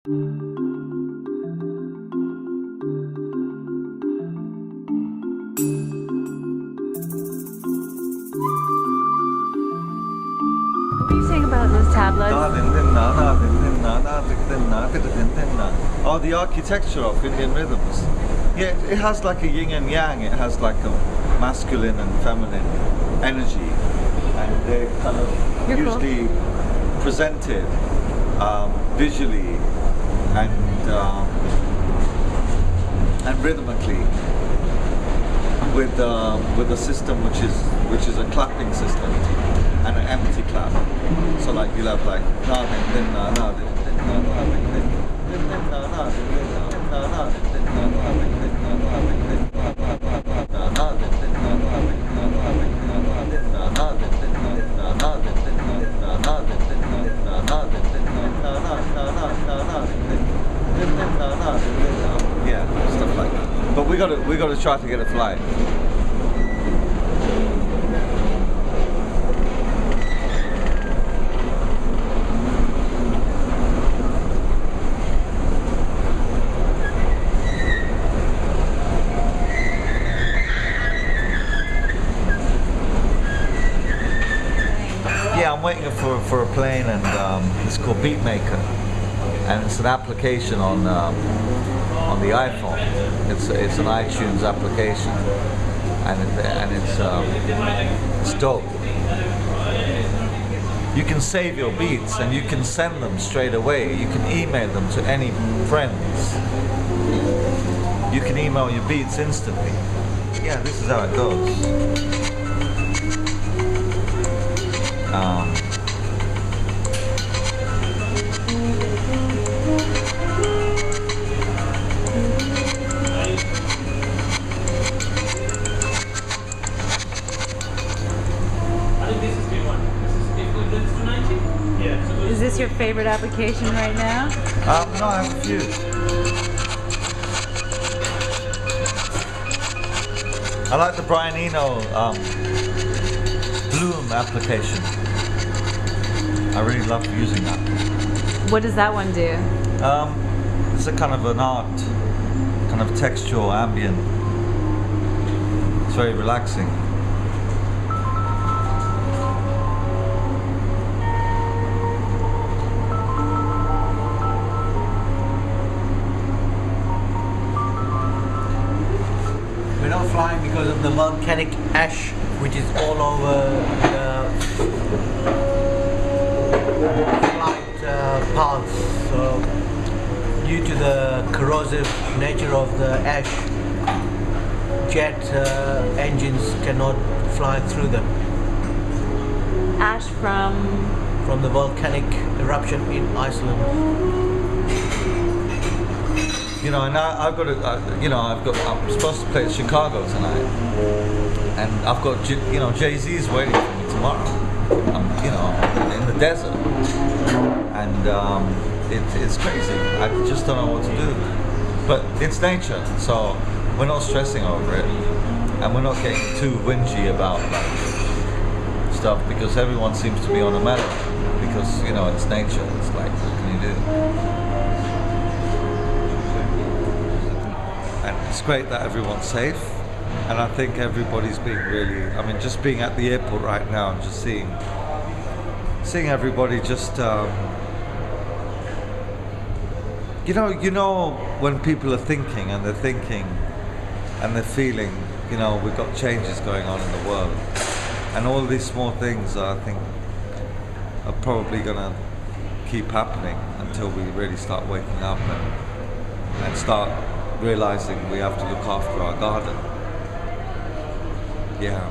What are you saying about those tablets? Oh, the architecture of Indian rhythms. Yeah, it has like a yin and yang. It has like a masculine and feminine energy, and they're kind of usually presented visually and rhythmically with a system which is a clapping system and an empty clap. So like you'll have like na din din na na din din na na din din din din na na din din na na din din na na din din na na din din na na na din din na na din na na din na na din na na din din na na din din na na din din na na din din na na din din na na din din. Yeah, stuff like that. But we gotta try to get a flight. Yeah, I'm waiting for a plane, and it's called Beatmaker, and it's an application on the iPhone. It's an iTunes application, and it's dope. You can save your beats and you can send them straight away. You can email them to any friends. You can email your beats instantly. Yeah, this is how it goes. Is this your favorite application right now? No, I have a few. I like the Brian Eno Bloom application. I really love using that. What does that one do? It's a kind of an art, kind of textual, ambient. It's very relaxing. We're not flying because of the volcanic ash which is all over the flight paths. So due to the corrosive nature of the ash, jet engines cannot fly through them. Ash From the volcanic eruption in Iceland. You know, and I'm supposed to play at Chicago tonight, and I've got, Jay-Z's waiting for me tomorrow. I'm, in the desert, and it's crazy. I just don't know what to do. But it's nature, so we're not stressing over it, and we're not getting too whingy about stuff because everyone seems to be on a medal because it's nature. It's like, what can you do? And it's great that everyone's safe, and I think everybody's being really, just being at the airport right now and just seeing everybody just, when people are thinking and they're feeling, we've got changes going on in the world, and all these small things I think are probably gonna keep happening until we really start waking up and start realizing we have to look after our garden. Yeah.